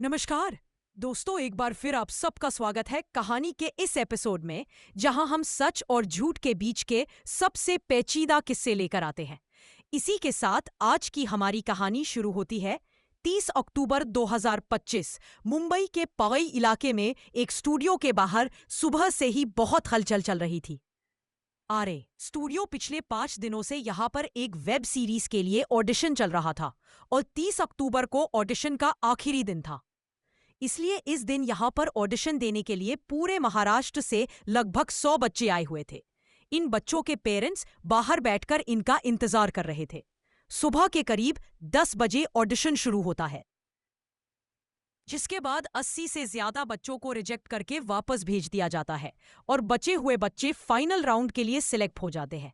नमस्कार दोस्तों, एक बार फिर आप सबका स्वागत है कहानी के इस एपिसोड में, जहां हम सच और झूठ के बीच के सबसे पेचीदा किस्से लेकर आते हैं। इसी के साथ आज की हमारी कहानी शुरू होती है 30 अक्टूबर 2025 मुंबई के पवई इलाके में। एक स्टूडियो के बाहर सुबह से ही बहुत हलचल चल रही थी। आरे स्टूडियो पिछले 5 दिनों से यहाँ पर एक वेब सीरीज के लिए ऑडिशन चल रहा था और 30 अक्टूबर को ऑडिशन का आखिरी दिन था। इसलिए इस दिन यहाँ पर ऑडिशन देने के लिए पूरे महाराष्ट्र से लगभग 100 बच्चे आए हुए थे। इन बच्चों के पेरेंट्स बाहर बैठकर इनका इंतजार कर रहे थे। सुबह के करीब 10 बजे ऑडिशन शुरू होता है, जिसके बाद 80 से ज्यादा बच्चों को रिजेक्ट करके वापस भेज दिया जाता है और बचे हुए बच्चे फाइनल राउंड के लिए सिलेक्ट हो जाते हैं।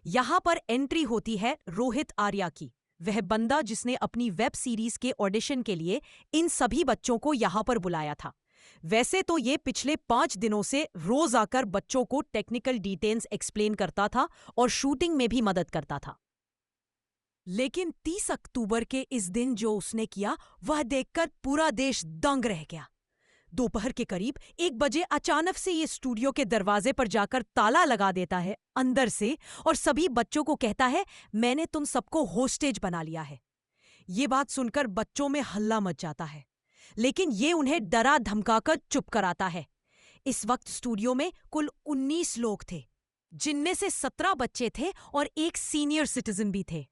यहाँ पर एंट्री होती है रोहित आर्या की, वह बंदा जिसने अपनी वेब सीरीज के ऑडिशन के लिए इन सभी बच्चों को यहाँ पर बुलाया था। वैसे तो ये पिछले 5 दिनों से रोज आकर बच्चों को टेक्निकल डिटेल्स एक्सप्लेन करता था और शूटिंग में भी मदद करता था, लेकिन 30 अक्टूबर के इस दिन जो उसने किया वह देखकर पूरा देश दंग रह गया। दोपहर के करीब 1 बजे अचानक से ये स्टूडियो के दरवाजे पर जाकर ताला लगा देता है अंदर से और सभी बच्चों को कहता है, मैंने तुम सबको होस्टेज बना लिया है। ये बात सुनकर बच्चों में हल्ला मच जाता है, लेकिन ये उन्हें डरा धमकाकर चुप कराता है। इस वक्त स्टूडियो में कुल 19 लोग थे, जिनमें से 17 बच्चे थे और एक सीनियर सिटीजन भी थे।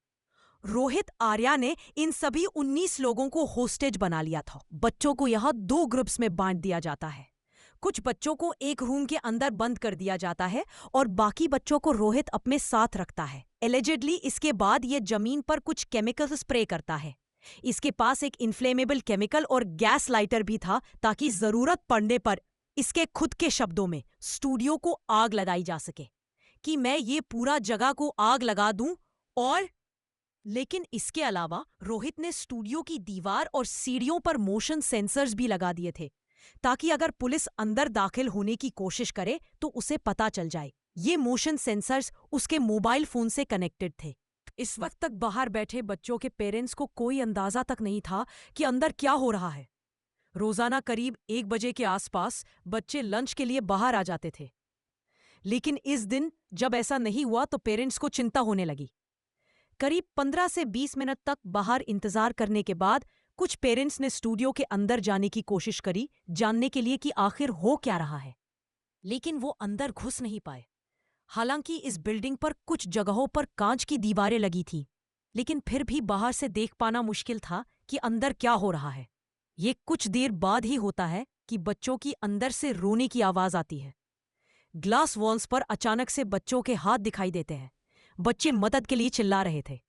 रोहित आर्या ने इन सभी 19 लोगों को होस्टेज बना लिया था। बच्चों को यहाँ 2 ग्रुप्स में बांट दिया जाता है। कुछ बच्चों को एक रूम के अंदर बंद कर दिया जाता है और बाकी बच्चों को रोहित अपने साथ रखता है। एलिजिडली इसके बाद ये जमीन पर कुछ केमिकल स्प्रे करता है। इसके पास एक इन्फ्लेमेबल केमिकल और गैस लाइटर भी था ताकि जरूरत पड़ने पर इसके खुद के शब्दों में स्टूडियो को आग लगाई जा सके कि मैं ये पूरा जगह को आग लगा दूं। और लेकिन इसके अलावा रोहित ने स्टूडियो की दीवार और सीढ़ियों पर मोशन सेंसर्स भी लगा दिए थे ताकि अगर पुलिस अंदर दाखिल होने की कोशिश करे तो उसे पता चल जाए। ये मोशन सेंसर्स उसके मोबाइल फोन से कनेक्टेड थे। इस वक्त तक बाहर बैठे बच्चों के पेरेंट्स को कोई अंदाजा तक नहीं था कि अंदर क्या हो रहा है। रोजाना करीब 1 बजे के आसपास बच्चे लंच के लिए बाहर आ जाते थे, लेकिन इस दिन जब ऐसा नहीं हुआ तो पेरेंट्स को चिंता होने लगी। करीब 15 से 20 मिनट तक बाहर इंतजार करने के बाद कुछ पेरेंट्स ने स्टूडियो के अंदर जाने की कोशिश करी, जानने के लिए कि आखिर हो क्या रहा है, लेकिन वो अंदर घुस नहीं पाए। हालांकि इस बिल्डिंग पर कुछ जगहों पर कांच की दीवारें लगी थी, लेकिन फिर भी बाहर से देख पाना मुश्किल था कि अंदर क्या हो रहा है। ये कुछ देर बाद ही होता है कि बच्चों की अंदर से रोने की आवाज आती है। ग्लास वॉल्स पर अचानक से बच्चों के हाथ दिखाई देते हैं। बच्चे मदद के लिए चिल्ला रहे थे।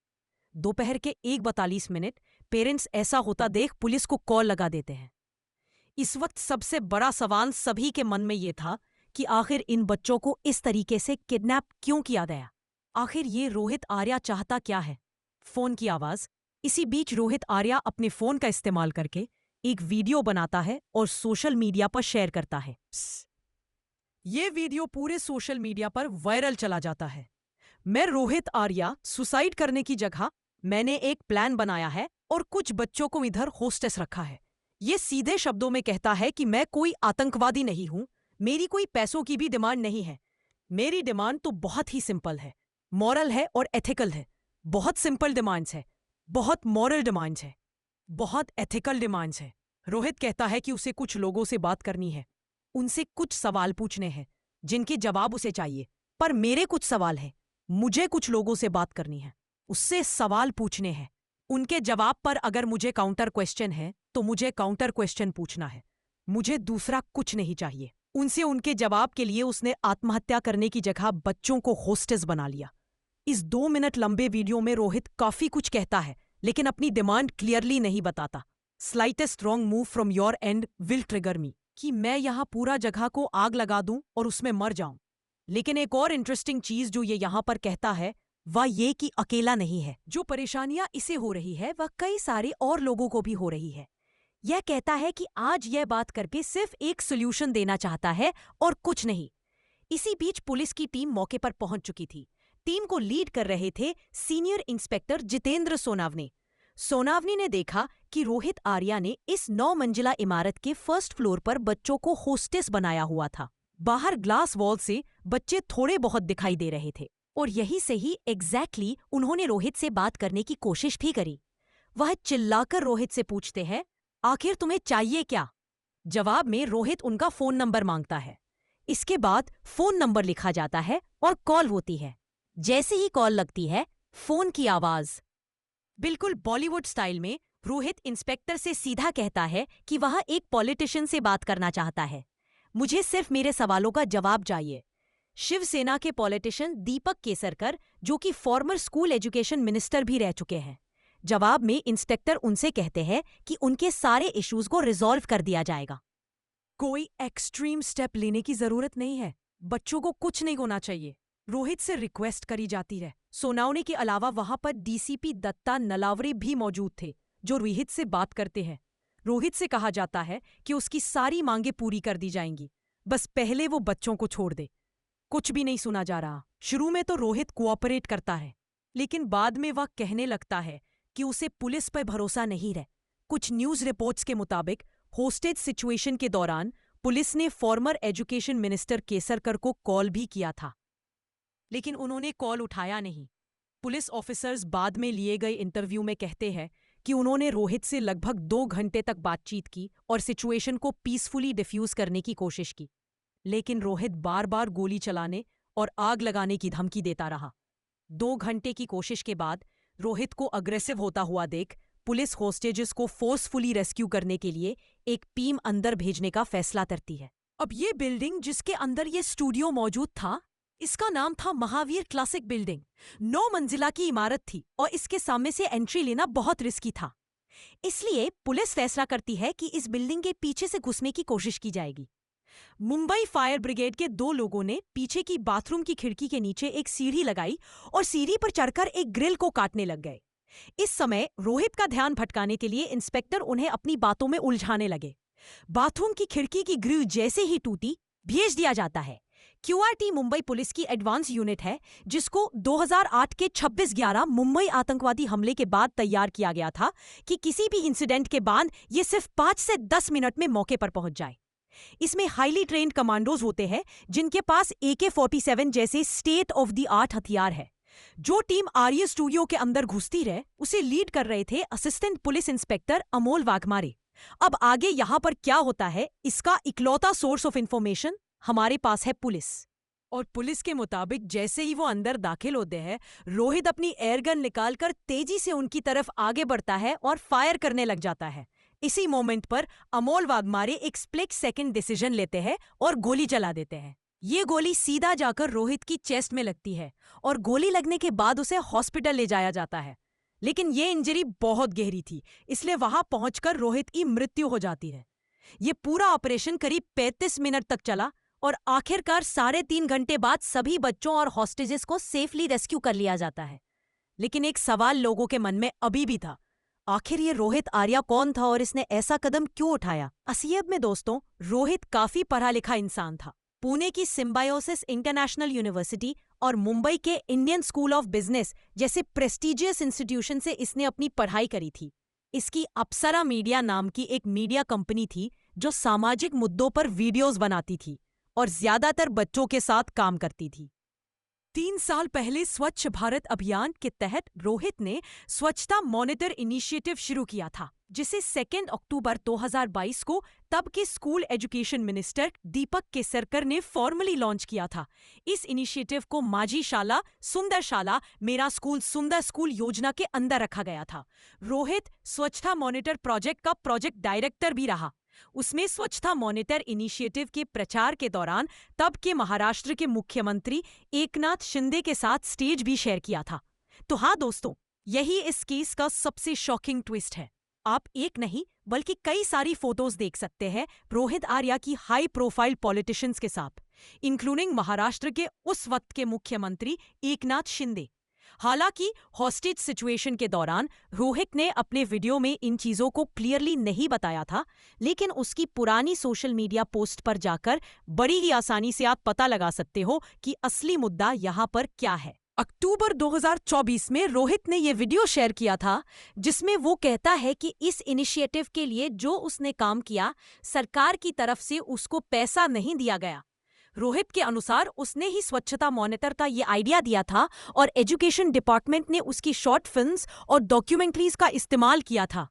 दोपहर के 1:42 पेरेंट्स ऐसा होता देख पुलिस को कॉल लगा देते हैं। इस वक्त सबसे बड़ा सवाल सभी के मन में यह था कि आखिर इन बच्चों को इस तरीके से किडनैप क्यों किया गया। आखिर ये रोहित आर्या चाहता क्या है। फोन की आवाज। इसी बीच रोहित आर्या अपने फोन का इस्तेमाल करके एक वीडियो बनाता है और सोशल मीडिया पर शेयर करता है। ये वीडियो पूरे सोशल मीडिया पर वायरल चला जाता है। मैं रोहित आर्या, सुसाइड करने की जगह मैंने एक प्लान बनाया है और कुछ बच्चों को इधर होस्टेस रखा है। ये सीधे शब्दों में कहता है कि मैं कोई आतंकवादी नहीं हूं, मेरी कोई पैसों की भी डिमांड नहीं है। मेरी डिमांड तो बहुत ही सिंपल है, मॉरल है और एथिकल है। बहुत सिंपल डिमांड्स है, बहुत मॉरल डिमांड्स है, बहुत एथिकल डिमांड्स है। रोहित कहता है कि उसे कुछ लोगों से बात करनी है, उनसे कुछ सवाल पूछने हैं जिनके जवाब उसे चाहिए। पर मेरे कुछ सवाल हैं, मुझे कुछ लोगों से बात करनी है, उससे सवाल पूछने हैं। उनके जवाब पर अगर मुझे काउंटर क्वेश्चन है तो मुझे काउंटर क्वेश्चन पूछना है। मुझे दूसरा कुछ नहीं चाहिए। उनसे उनके जवाब के लिए उसने आत्महत्या करने की जगह बच्चों को होस्टेस बना लिया। इस 2 मिनट लंबे वीडियो में रोहित काफी कुछ कहता है, लेकिन अपनी डिमांड क्लियरली नहीं बताता। Slightest wrong move from your end will trigger me, कि मैं यहां पूरा जगह को आग लगा दूं और उसमें मर जाऊं। लेकिन एक और इंटरेस्टिंग चीज जो ये यहां पर कहता है वह ये कि अकेला नहीं है। जो परेशानियां इसे हो रही है वह कई सारे और लोगों को भी हो रही है। यह कहता है कि आज यह बात करके सिर्फ एक सोल्यूशन देना चाहता है और कुछ नहीं। इसी बीच पुलिस की टीम मौके पर पहुंच चुकी थी। टीम को लीड कर रहे थे सीनियर इंस्पेक्टर जितेंद्र सोनावने। सोनावनी ने देखा कि रोहित आर्या ने इस 9 मंजिला इमारत के फर्स्ट फ्लोर पर बच्चों को होस्टेस बनाया हुआ था। बाहर ग्लास वॉल से बच्चे थोड़े बहुत दिखाई दे रहे थे और यही से ही एग्जैक्टली उन्होंने रोहित से बात करने की कोशिश भी करी। वह चिल्लाकर रोहित से पूछते हैं, आखिर तुम्हें चाहिए क्या? जवाब में रोहित उनका फोन नंबर मांगता है। इसके बाद फोन नंबर लिखा जाता है और कॉल होती है। जैसे ही कॉल लगती है, फोन की आवाज बिल्कुल बॉलीवुड स्टाइल में रोहित इंस्पेक्टर से सीधा कहता है कि वह एक पॉलिटिशियन से बात करना चाहता है। मुझे सिर्फ मेरे सवालों का जवाब चाहिए। शिवसेना के पॉलिटिशियन दीपक केसरकर, जो कि फॉर्मर स्कूल एजुकेशन मिनिस्टर भी रह चुके हैं। जवाब में इंस्पेक्टर उनसे कहते हैं कि उनके सारे इश्यूज को रिजॉल्व कर दिया जाएगा। कोई एक्सट्रीम स्टेप लेने की जरूरत नहीं है। बच्चों को कुछ नहीं होना चाहिए, रोहित से रिक्वेस्ट करी जाती है। सोनावने के अलावा वहां पर डीसीपी दत्ता नलावरे भी मौजूद थे, जो रोहित से बात करते हैं। रोहित से कहा जाता है कि उसकी सारी मांगे पूरी कर दी जाएंगी, बस पहले वो बच्चों को छोड़ दे। कुछ भी नहीं सुना जा रहा। शुरू में तो रोहित कोऑपरेट करता है, लेकिन बाद में वह कहने लगता है कि उसे पुलिस पर भरोसा नहीं रहे। कुछ न्यूज रिपोर्ट्स के मुताबिक होस्टेज सिचुएशन के दौरान पुलिस ने फॉर्मर एजुकेशन मिनिस्टर केसरकर को कॉल भी किया था, लेकिन उन्होंने कॉल उठाया नहीं। पुलिस ऑफिसर्स बाद में लिए गए इंटरव्यू में कहते हैं कि उन्होंने रोहित से लगभग 2 घंटे तक बातचीत की और सिचुएशन को पीसफुली डिफ्यूज करने की कोशिश की, लेकिन रोहित बार बार गोली चलाने और आग लगाने की धमकी देता रहा। 2 घंटे की कोशिश के बाद रोहित को अग्रेसिव होता हुआ देख पुलिस होस्टेजेस को फोर्सफुली रेस्क्यू करने के लिए एक टीम अंदर भेजने का फैसला करती है। अब ये बिल्डिंग जिसके अंदर ये स्टूडियो मौजूद था, इसका नाम था महावीर क्लासिक बिल्डिंग। 9 मंजिला की इमारत थी और इसके सामने से एंट्री लेना बहुत रिस्की था। इसलिए पुलिस फैसला करती है कि इस बिल्डिंग के पीछे से घुसने की कोशिश की जाएगी। मुंबई फायर ब्रिगेड के 2 लोगों ने पीछे की बाथरूम की खिड़की के नीचे एक सीढ़ी लगाई और सीढ़ी पर चढ़कर एक ग्रिल को काटने लग गए। इस समय रोहित का ध्यान भटकाने के लिए इंस्पेक्टर उन्हें अपनी बातों में उलझाने लगे। बाथरूम की खिड़की की ग्रिल जैसे ही टूटी, भेज दिया जाता है। क्यूआरटी मुंबई पुलिस की एडवांस यूनिट है, जिसको 2008 के 26/11 मुंबई आतंकवादी हमले के बाद तैयार किया गया था कि किसी भी इंसिडेंट के बाद ये सिर्फ 5 से 10 मिनट में मौके पर पहुंच जाए। इसमें हाईली ट्रेन्ड कमांडोज होते हैं, जिनके पास AK-47 जैसे स्टेट ऑफ द आर्ट हथियार है। जो टीम आर्य स्टूडियो के अंदर घुसती रहे, उसे लीड कर रहे थे assistant police inspector Amol Waghmare. अब आगे यहाँ पर क्या होता है, इसका इकलौता सोर्स ऑफ इंफॉर्मेशन हमारे पास है पुलिस। और पुलिस के मुताबिक जैसे ही वो अंदर दाखिल होते हैं, रोहित अपनी एयरगन निकालकर तेजी से उनकी तरफ आगे बढ़ता है और फायर करने लग जाता है। इसी मोमेंट पर अमोल वाघमारे एक स्प्लिट सेकंड डिसीजन लेते हैं और गोली चला देते हैं। ये गोली सीधा जाकर रोहित की चेस्ट में लगती है और गोली लगने के बाद उसे हॉस्पिटल ले जाया जाता है। लेकिन ये इंजरी बहुत गहरी थी, इसलिए वहां पहुंचकर रोहित की मृत्यु हो जाती है। ये पूरा ऑपरेशन करीब 35 मिनट तक चला और आखिरकार 3.5 घंटे बाद सभी बच्चों और हॉस्टेजेस को सेफली रेस्क्यू कर लिया जाता है। लेकिन एक सवाल लोगों के मन में अभी भी था, आखिर ये रोहित आर्या कौन था और इसने ऐसा कदम क्यों उठाया? असलियत में दोस्तों, रोहित काफी पढ़ा लिखा इंसान था। पुणे की सिम्बायोसिस इंटरनेशनल यूनिवर्सिटी और मुंबई के इंडियन स्कूल ऑफ बिजनेस जैसे प्रेस्टिजियस इंस्टीट्यूशन से इसने अपनी पढ़ाई करी थी। इसकी अप्सरा मीडिया नाम की एक मीडिया कंपनी थी, जो सामाजिक मुद्दों पर वीडियोस बनाती थी और ज्यादातर बच्चों के साथ काम करती थी। 3 साल पहले स्वच्छ भारत अभियान के तहत रोहित ने स्वच्छता मॉनिटर इनिशिएटिव शुरू किया था, जिसे 2 अक्टूबर 2022 को तब के school education minister Deepak Kesarkar ने फॉर्मली लॉन्च किया था। इस इनिशिएटिव को माझी शाला सुंदर शाला मेरा स्कूल सुंदर स्कूल योजना के अंदर रखा गया था। रोहित स्वच्छता मॉनिटर प्रोजेक्ट का प्रोजेक्ट डायरेक्टर भी रहा। उसमें स्वच्छता मॉनिटर इनिशिएटिव के प्रचार के दौरान तब के महाराष्ट्र के मुख्यमंत्री एकनाथ शिंदे के साथ स्टेज भी शेयर किया था। तो हाँ दोस्तों, यही इस केस का सबसे शॉकिंग ट्विस्ट है। आप एक नहीं बल्कि कई सारी फोटोज देख सकते हैं रोहित आर्या की हाई प्रोफाइल पॉलिटिशियंस के साथ, इंक्लूडिंग महाराष्ट्र के उस वक्त के मुख्यमंत्री एकनाथ शिंदे। हालांकि हॉस्टेज सिचुएशन के दौरान रोहित ने अपने वीडियो में इन चीजों को क्लियरली नहीं बताया था, लेकिन उसकी पुरानी सोशल मीडिया पोस्ट पर जाकर बड़ी ही आसानी से आप पता लगा सकते हो कि असली मुद्दा यहाँ पर क्या है। अक्टूबर 2024 में रोहित ने ये वीडियो शेयर किया था जिसमें वो कहता है कि इस इनिशिएटिव के लिए जो उसने काम किया, सरकार की तरफ से उसको पैसा नहीं दिया गया। रोहित के अनुसार उसने ही स्वच्छता मॉनिटर का ये आइडिया दिया था और एजुकेशन डिपार्टमेंट ने उसकी शॉर्ट फिल्म्स और डॉक्यूमेंट्रीज का इस्तेमाल किया था,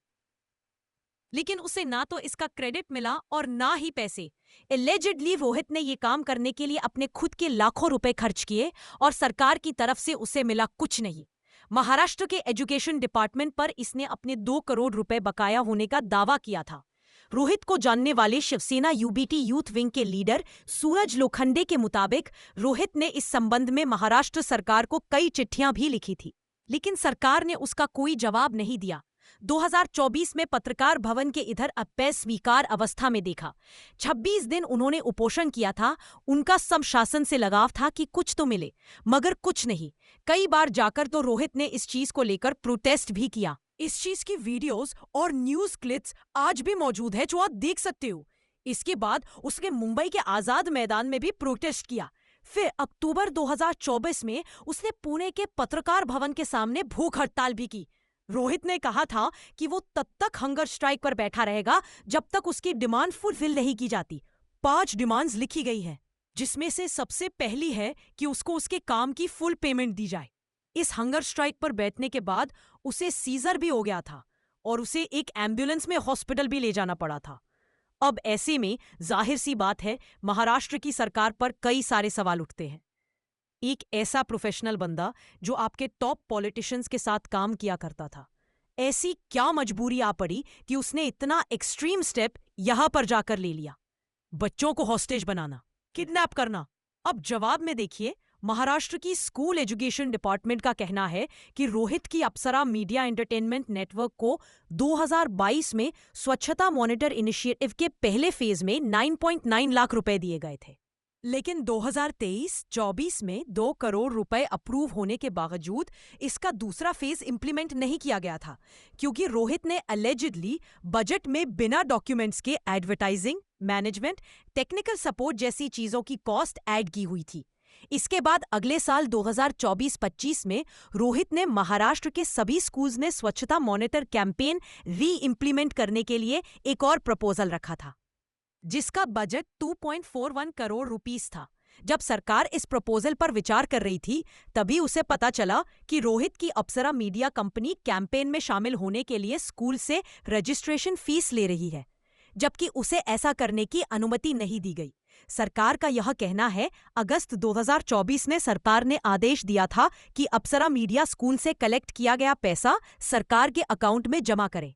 लेकिन उसे ना तो इसका क्रेडिट मिला और ना ही पैसे। एलिजिडली रोहित ने ये काम करने के लिए अपने खुद के लाखों रुपए खर्च किए और सरकार की तरफ से उसे मिला कुछ नहीं। महाराष्ट्र के एजुकेशन डिपार्टमेंट पर इसने अपने 2 करोड़ रुपए बकाया होने का दावा किया था। रोहित को जानने वाले शिवसेना यूबीटी यूथ विंग के लीडर सूरज लोखंडे के मुताबिक रोहित ने इस संबंध में महाराष्ट्र सरकार को कई चिट्ठियां भी लिखी थी, लेकिन सरकार ने उसका कोई जवाब नहीं दिया। 2024 में पत्रकार भवन के इधर अस्वीकार अवस्था में देखा। 26 दिन उन्होंने उपोषण किया था। उनका सब शासन से लगाव था कि कुछ तो मिले, मगर कुछ नहीं। कई बार जाकर तो रोहित ने इस चीज को लेकर प्रोटेस्ट भी किया। इस चीज की वीडियोस और न्यूज क्लिप्स आज भी मौजूद है जो आप देख सकते हो। इसके बाद उसने मुंबई के आजाद मैदान में भी प्रोटेस्ट किया। फिर अक्टूबर 2024 में उसने पुणे के पत्रकार भवन के सामने भूख हड़ताल भी की। रोहित ने कहा था कि वो तब तक हंगर स्ट्राइक पर बैठा रहेगा जब तक उसकी डिमांड फुलफिल नहीं की जाती। 5 डिमांड्स लिखी गई हैं, जिसमें से सबसे पहली है कि उसको उसके काम की फुल पेमेंट दी जाए। इस हंगर स्ट्राइक पर बैठने के बाद उसे सीजर भी हो गया था और उसे एक एम्बुलेंस में हॉस्पिटल भी ले जाना पड़ा था। अब ऐसे में जाहिर सी बात है, महाराष्ट्र की सरकार पर कई सारे सवाल उठते हैं। एक ऐसा प्रोफेशनल बंदा जो आपके टॉप पॉलिटिशियंस के साथ काम किया करता था, ऐसी क्या मजबूरी आ पड़ी कि उसने इतना एक्सट्रीम स्टेप यहां पर जाकर ले लिया? बच्चों को हॉस्टेज बनाना, किडनैप करना। अब जवाब में देखिए, महाराष्ट्र की स्कूल एजुकेशन डिपार्टमेंट का कहना है कि रोहित की अप्सरा मीडिया एंटरटेनमेंट नेटवर्क को 2022 में स्वच्छता मॉनिटर इनिशिएटिव के पहले फेज में 9.9 लाख रुपए दिए गए थे, लेकिन 2023-24 में 2 करोड़ रुपए अप्रूव होने के बावजूद इसका दूसरा फेज इंप्लीमेंट नहीं किया गया था, क्योंकि रोहित ने अलेजिडली बजट में बिना डॉक्यूमेंट्स के एडवर्टाइजिंग, मैनेजमेंट, टेक्निकल सपोर्ट जैसी चीजों की कॉस्ट ऐड की हुई थी। इसके बाद अगले साल 2024-25 में रोहित ने महाराष्ट्र के सभी स्कूल्स ने स्वच्छता मॉनिटर कैंपेन री इम्प्लीमेंट करने के लिए एक और प्रपोजल रखा था, जिसका बजट 2.41 करोड़ रुपीस था। जब सरकार इस प्रपोजल पर विचार कर रही थी, तभी उसे पता चला कि रोहित की अप्सरा मीडिया कंपनी कैंपेन में शामिल होने के लिए स्कूल से रजिस्ट्रेशन फीस ले रही है, जबकि उसे ऐसा करने की अनुमति नहीं दी गई। सरकार का यह कहना है, अगस्त 2024 में सरकार ने आदेश दिया था कि अप्सरा मीडिया स्कूल से कलेक्ट किया गया पैसा सरकार के अकाउंट में जमा करे।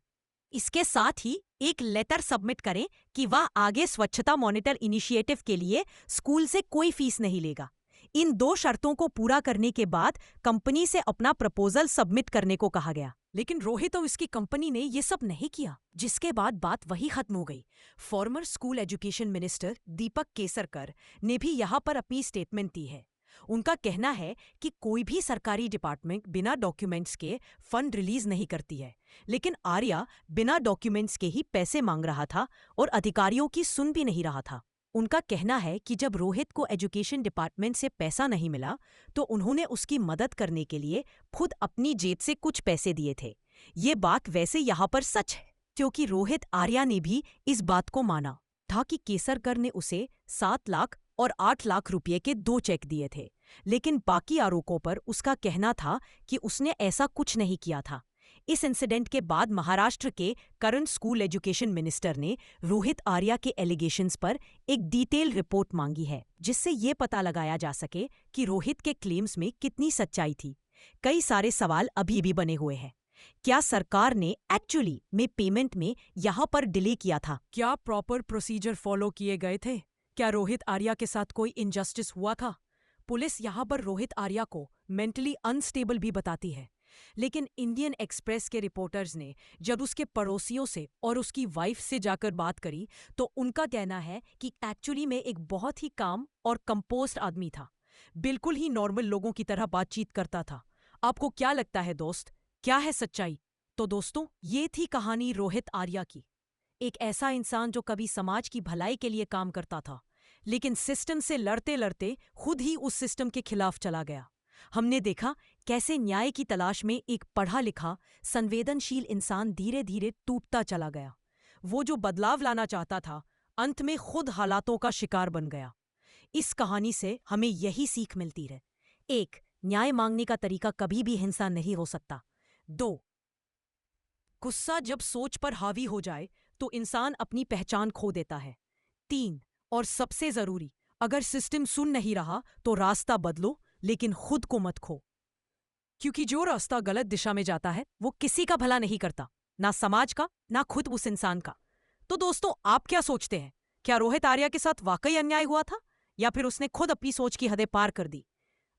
इसके साथ ही एक लेटर सबमिट करें कि वह आगे स्वच्छता मॉनिटर इनिशिएटिव के लिए स्कूल से कोई फीस नहीं लेगा। इन 2 शर्तों को पूरा करने के बाद कंपनी से अपना प्रपोजल सबमिट करने को कहा गया, लेकिन रोहित और इसकी कंपनी ने ये सब नहीं किया, जिसके बाद बात वही खत्म हो गई। Farmer school education minister Deepak Kesarkar ने भी यहाँ पर अपनी स्टेटमेंट दी है। उनका कहना है कि कोई भी सरकारी डिपार्टमेंट बिना डॉक्यूमेंट्स के फंड रिलीज नहीं करती है, लेकिन आर्या बिना डॉक्यूमेंट्स के ही पैसे मांग रहा था और अधिकारियों की सुन भी नहीं रहा था। उनका कहना है कि जब रोहित को एजुकेशन डिपार्टमेंट से पैसा नहीं मिला, तो उन्होंने उसकी मदद करने के लिए खुद अपनी जेब से कुछ पैसे दिए थे। ये बात वैसे यहाँ पर सच है, क्योंकि रोहित आर्या ने भी इस बात को माना था कि केसरकर ने उसे 7 लाख और 8 लाख रुपए के 2 चेक दिए थे, लेकिन बाकी आरोपों पर उसका कहना था कि उसने ऐसा कुछ नहीं किया था। इस इंसिडेंट के बाद महाराष्ट्र के करंट स्कूल एजुकेशन मिनिस्टर ने रोहित आर्या के एलिगेशंस पर एक डिटेल रिपोर्ट मांगी है, जिससे ये पता लगाया जा सके कि रोहित के क्लेम्स में कितनी सच्चाई थी। कई सारे सवाल अभी भी बने हुए हैं। क्या सरकार ने एक्चुअली में पेमेंट में यहाँ पर डिले किया था? क्या प्रॉपर प्रोसीजर फॉलो किए गए थे? क्या रोहित आर्या के साथ कोई इनजस्टिस हुआ था? पुलिस यहाँ पर रोहित आर्या को मेंटली अनस्टेबल भी बताती है, लेकिन इंडियन एक्सप्रेस के रिपोर्टर्स ने जब उसके पड़ोसियों से और उसकी वाइफ से जाकर बात करी, तो उनका कहना है कि एक्चुअली में एक बहुत ही काम और कंपोज्ड आदमी था, बिल्कुल ही नॉर्मल लोगों की तरह बातचीत करता था। आपको क्या लगता है दोस्त, क्या है सच्चाई? तो दोस्तों, ये थी कहानी रोहित आर्या की। एक ऐसा इंसान जो कभी समाज की भलाई के लिए काम करता था, लेकिन सिस्टम से लड़ते लड़ते खुद ही उस सिस्टम के खिलाफ चला गया। हमने देखा कैसे न्याय की तलाश में एक पढ़ा लिखा, संवेदनशील इंसान धीरे धीरे टूटता चला गया। वो जो बदलाव लाना चाहता था, अंत में खुद हालातों का शिकार बन गया। इस कहानी से हमें यही सीख मिलती है। 1. न्याय मांगने का तरीका कभी भी हिंसा नहीं हो सकता। 2. गुस्सा जब सोच पर हावी हो जाए तो इंसान अपनी पहचान खो देता है। 3. और सबसे जरूरी, अगर सिस्टम सुन नहीं रहा तो रास्ता बदलो, लेकिन खुद को मत खो। क्योंकि जो रास्ता गलत दिशा में जाता है वो किसी का भला नहीं करता, ना समाज का, ना खुद उस इंसान का। तो दोस्तों, आप क्या सोचते हैं? क्या रोहित आर्या के साथ वाकई अन्याय हुआ था, या फिर उसने खुद अपनी सोच की हदें पार कर दी?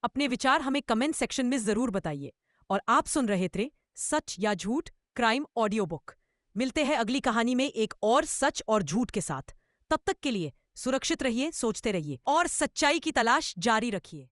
अपने विचार हमें कमेंट सेक्शन में जरूर बताइए। और आप सुन रहे थे सच या झूठ क्राइम ऑडियो बुक। मिलते हैं अगली कहानी में एक और सच और झूठ के साथ। तब तक के लिए सुरक्षित रहिए, सोचते रहिए और सच्चाई की तलाश जारी रखिए।